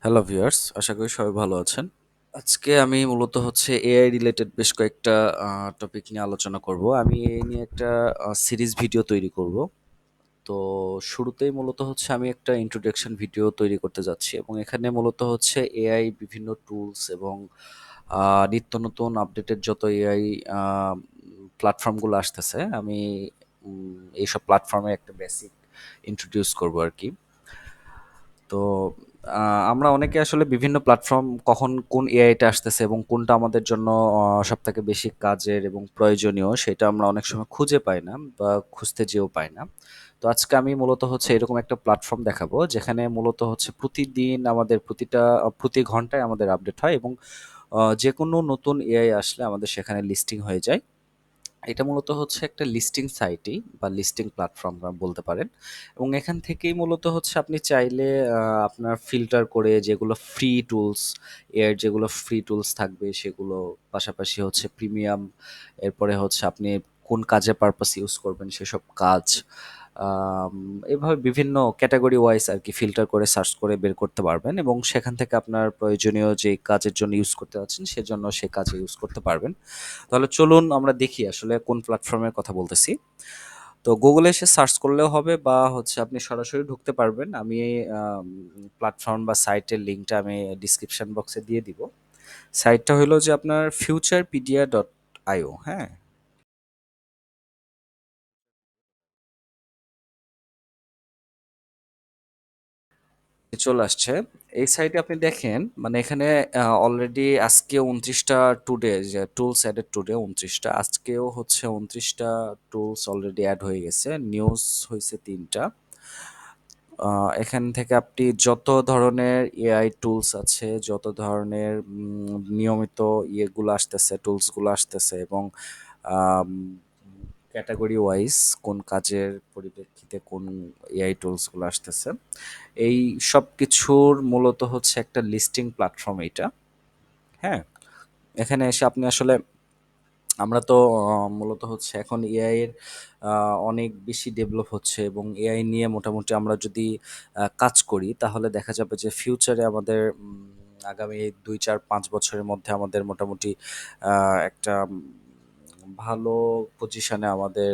Hello viewers, আশা করি সবাই ভালো আছেন। আজকে আমি মূলত হচ্ছে এআই রিলেটেড বেশ কয়েকটা টপিক নিয়ে আলোচনা করব। আমি এই নিয়ে একটা সিরিজ ভিডিও তৈরি করব। তো শুরুতেই মূলত হচ্ছে আমি একটা ইন্ট্রোডাকশন ভিডিও তৈরি করতে যাচ্ছি এবং এখানে মূলত হচ্ছে এআই বিভিন্ন টুলস এবং নিত্য নতুন আপডেটেড যত এআই প্ল্যাটফর্মগুলো আসতেছে আমি এইসব প্ল্যাটফর্মে একটা বেসিক ইন্ট্রোডিউস করব আর কি। তো আমরা অনেকে আসলে বিভিন্ন প্ল্যাটফর্ম কখন কোন এআইটা আসতেছে এবং কোনটা আমাদের জন্য সব থেকে বেশি কাজের এবং প্রয়োজনীয় সেটা আমরা অনেক সময় খুঁজে পাই না বা খুঁজতে যেও পাই না। তো আজকে আমি মূলত হচ্ছে এরকম একটা প্ল্যাটফর্ম দেখাবো যেখানে মূলত হচ্ছে প্রতিদিন আমাদের প্রতি ঘন্টায় আমাদের আপডেট হয় এবং যে কোনো নতুন এআই আসলে আমাদের সেখানে লিস্টিং হয়ে যায়। এটা মূলত হচ্ছে একটা লিস্টিং সাইটই বা লিস্টিং প্ল্যাটফর্ম বলতে পারেন এবং এখান থেকেই মূলত হচ্ছে আপনি চাইলে আপনার ফিল্টার করে যেগুলো ফ্রি টুলস এর যেগুলো ফ্রি টুলস থাকবে সেগুলো পাশাপাশি হচ্ছে প্রিমিয়াম এরপরে হচ্ছে আপনি কোন কাজে পারপাস ইউজ করবেন সেসব কাজ আম, এভাবে বিভিন্ন ক্যাটাগরি ওয়াইজ আর কি ফিল্টার করে সার্চ করে বের করতে পারবেন এবং সেখান থেকে আপনার প্রয়োজনীয় যে কাজের জন্য ইউজ করতে যাচ্ছেন সেজন্য সে কাজে ইউজ করতে পারবেন। তাহলে চলুন আমরা দেখি আসলে কোন প্ল্যাটফর্মের কথা বলতেছি। তো গুগলে এসে সার্চ করলেও হবে বা হচ্ছে আপনি সরাসরি ঢুকতে পারবেন। আমি প্ল্যাটফর্ম বা সাইটের লিঙ্কটা আমি ডিসক্রিপশন বক্সে দিয়ে দিব। সাইটটা হলো যে আপনার futurepedia.io। হ্যাঁ, চলে আসছে। এই সাইটে আপনি দেখেন মানে এখানে অলরেডি আজকে 29টা টুডে যে টুলস অ্যাডেড টুডে 29টা, আজকেও হচ্ছে 29টা টুলস অলরেডি অ্যাড হয়ে গেছে, নিউজ হয়েছে 3টা। এখান থেকে আপনি যত ধরনের এআই টুলস আছে, যত ধরনের নিয়মিত ইয়েগুলো আসতেছে, টুলসগুলো আসতেছে এবং ক্যাটাগরি ওয়াইজ কোন কাজের পরিপ্রেক্ষিতে কোন এআই টুলসগুলো আসতেছে, এই সব কিছুর মূলত হচ্ছে একটা লিস্টিং প্ল্যাটফর্ম এইটা। হ্যাঁ, এখানে এসে আপনি আসলে আমরা তো মূলত হচ্ছে এখন এআই এর অনেক বেশি ডেভেলপ হচ্ছে এবং এআই নিয়ে মোটামুটি আমরা যদি কাজ করি তাহলে দেখা যাবে যে ফিউচারে আমাদের আগামী 2 4 5 বছরের মধ্যে আমাদের মোটামুটি একটা ভালো পজিশনে আমাদের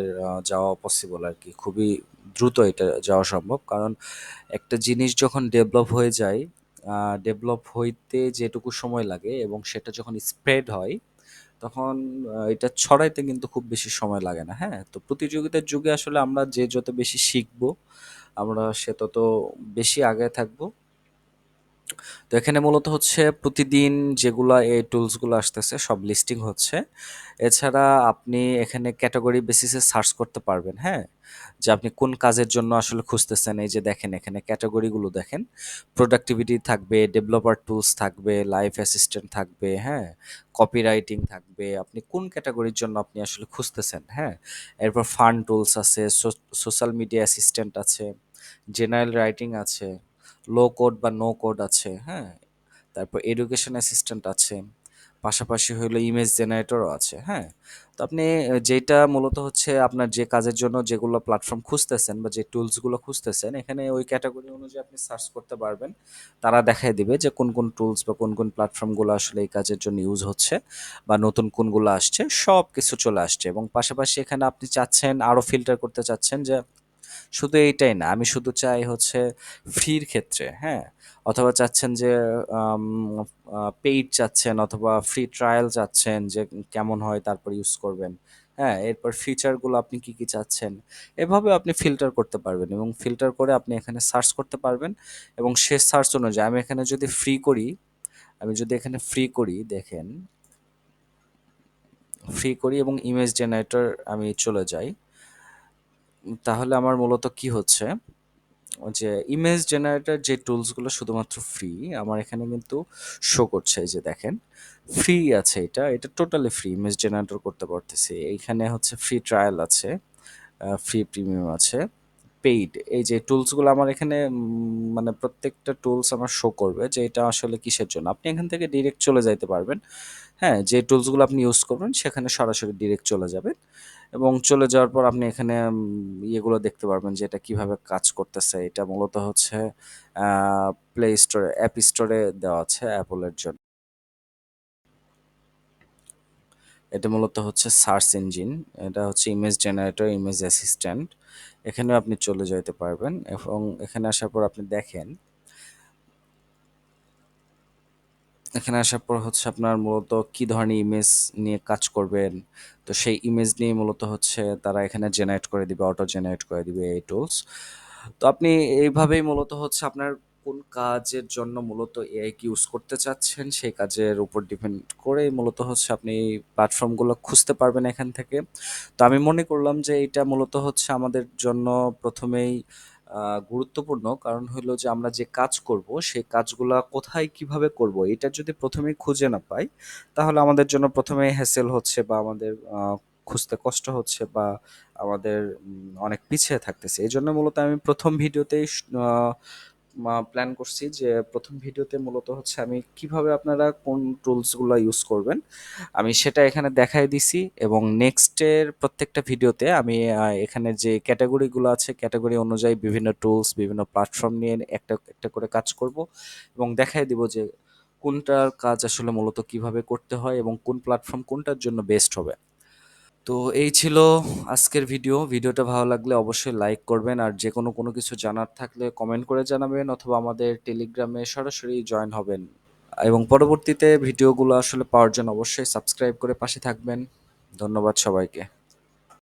যাওয়া পসিবল আর কি, খুবই দ্রুত এটা যাওয়া সম্ভব। কারণ একটা জিনিস যখন ডেভেলপ হয়ে যায়, ডেভেলপ হইতে যেটুকু সময় লাগে এবং সেটা যখন স্প্রেড হয় তখন এটা ছড়াইতে কিন্তু খুব বেশি সময় লাগে না। হ্যাঁ, তো প্রতিযোগিতার যুগে আসলে আমরা যে যত বেশি শিখবো আমরা সে তত বেশি আগে থাকবো। তো এখানে মূলত হচ্ছে প্রতিদিন যেগুলা এই টুলসগুলো আসতেছে সব লিস্টিং হচ্ছে। এছাড়া আপনি এখানে ক্যাটাগরি বেসিসে সার্চ করতে পারবেন। হ্যাঁ, যে আপনি কোন কাজের জন্য আসলে খুঁজতেছেন। এই যে দেখেন এখানে ক্যাটাগরিগুলো দেখেন, প্রোডাক্টিভিটি থাকবে, ডেভেলপার টুলস থাকবে, লাইফ অ্যাসিস্ট্যান্ট থাকবে, হ্যাঁ, কপিরাইটিং থাকবে, আপনি কোন ক্যাটাগরির জন্য আপনি আসলে খুঁজতেছেন। হ্যাঁ, এরপর ফান টুলস আছে, সোশ্যাল মিডিয়া অ্যাসিস্ট্যান্ট আছে, জেনারেল রাইটিং আছে, লো কোড বা নো কোড আছে। হ্যাঁ, তারপর এডুকেশন অ্যাসিস্ট্যান্ট আছে, পাশাপাশি হইলো ইমেজ জেনারেটরও আছে। হ্যাঁ, তো আপনি যেটা মূলত হচ্ছে আপনার যে কাজের জন্য যেগুলো প্ল্যাটফর্ম খুঁজতেছেন বা যে টুলসগুলো খুঁজতেছেন এখানে ওই ক্যাটাগরি অনুযায়ী আপনি সার্চ করতে পারবেন। তারা দেখায় দিবে যে কোন কোন টুলস বা কোন কোন প্ল্যাটফর্মগুলো আসলে এই কাজের জন্য ইউজ হচ্ছে বা নতুন কোনগুলো আসছে, সব কিছু চলে আসছে। এবং পাশাপাশি এখানে আপনি চাচ্ছেন আরও ফিল্টার করতে চাচ্ছেন যে শুধু এইটাই না, আমি শুধু চাই হচ্ছে ফ্রির ক্ষেত্রে। হ্যাঁ, অথবা চাচ্ছেন যে পেইড চাচ্ছেন অথবা ফ্রি ট্রায়াল চাচ্ছেন যে কেমন হয় তারপর ইউজ করবেন। হ্যাঁ, এরপর ফিচারগুলো আপনি কি কি চাচ্ছেন, এভাবে আপনি ফিল্টার করতে পারবেন এবং ফিল্টার করে আপনি এখানে সার্চ করতে পারবেন। এবং সে সার্চ অনুযায়ী আমি এখানে যদি ফ্রি করি, আমি যদি এখানে ফ্রি করি দেখেন, ফ্রি করি এবং ইমেজ জেনারেটর আমি চলে যাই, তাহলে আমার মূলত কি হচ্ছে যে ইমেজ জেনারেটর যে টুলসগুলো শুধুমাত্র ফ্রি আমার এখানে কিন্তু শো করছে। এই যে দেখেন, ফ্রি আছে, এটা এটা টোটালি ফ্রি ইমেজ জেনারেটর করতে পারতেছি। এইখানে হচ্ছে ফ্রি ট্রায়াল আছে, ফ্রি প্রিমিয়াম আছে, পেইড। এই যে টুলসগুলো আমার এখানে মানে প্রত্যেকটা টুলস আমার শো করবে যে এটা আসলে কিসের জন্য। আপনি এখান থেকে ডিরেক্ট চলে যাইতে পারবেন। হ্যাঁ, যে টুলসগুলো আপনি ইউজ করবেন সেখানে সরাসরি ডিরেক্ট চলে যাবেন এবং চলে যাওয়ার পর আপনি এখানে ইয়েগুলো দেখতে পারবেন যে এটা কিভাবে কাজ করতেছে। এটা মূলত হচ্ছে প্লে স্টোরে, অ্যাপ স্টোরে দেওয়া আছে অ্যাপলের জন্য। এটা মূলত হচ্ছে সার্চ ইঞ্জিন, এটা হচ্ছে ইমেজ জেনারেটর, ইমেজ অ্যাসিস্ট্যান্ট। এখানেও আপনি চলে যেতে পারবেন এবং এখানে আসার পর আপনি দেখেন, এখানে আসার পর হচ্ছে আপনার মূলত কি ধরনের ইমেজ নিয়ে কাজ করবেন, তো সেই ইমেজ নিয়ে মূলত হচ্ছে তারা এখানে জেনারেট করে দিবে, অটো জেনারেট করে দিবে এই টুলস। তো আপনি এইভাবেই মূলত হচ্ছে আপনার কোন কাজের জন্য মূলত এআই কে ইউজ করতে চাচ্ছেন সেই কাজের উপর ডিপেন্ড করে মূলত হচ্ছে আপনি এই প্ল্যাটফর্মগুলো খুঁজতে পারবেন এখান থেকে। তো আমি মনে করলাম যে এটা মূলত হচ্ছে আমাদের জন্য প্রথমেই গুরুত্বপূর্ণ, কারণ হলো যে আমরা যে কাজ করব সেই কাজগুলা কোথায় কিভাবে করব এটা যদি প্রথমেই খুঁজে না পাই, তাহলে আমাদের জন্য প্রথমেই হ্যাসেল হচ্ছে বা আমাদের খুঁজতে কষ্ট হচ্ছে বা আমাদের অনেক পিছিয়ে থাকতেছে। এই জন্য মূলত আমি প্রথম ভিডিওতেই প্ল্যান করছি যে প্রথম ভিডিওতে মূলত হচ্ছে আমি কিভাবে আপনারা কোন টুলসগুলো ইউজ করবেন আমি সেটা এখানে দেখাই দিছি, এবং নেক্সটের প্রত্যেকটা ভিডিওতে আমি এখানে যে ক্যাটাগরিগুলো আছে ক্যাটাগরি অনুযায়ী বিভিন্ন টুলস, বিভিন্ন প্ল্যাটফর্ম নিয়ে একটা একটা করে কাজ করব এবং দেখাই দিব যে কোনটার কাজ আসলে মূলত কিভাবে করতে হয় এবং কোন প্ল্যাটফর্ম কোনটার জন্য বেস্ট হবে। তো এই ছিল আজকের ভিডিও। ভিডিওটা ভালো লাগলে অবশ্যই লাইক করবেন, আর যে কোনো কোনো কিছু জানার থাকলে কমেন্ট করে জানাবেন অথবা আমাদের টেলিগ্রামে সরাসরি জয়েন হবেন। এবং পরবর্তীতে ভিডিওগুলো আসলে পাওয়ার জন্য অবশ্যই সাবস্ক্রাইব করে পাশে থাকবেন। ধন্যবাদ সবাইকে।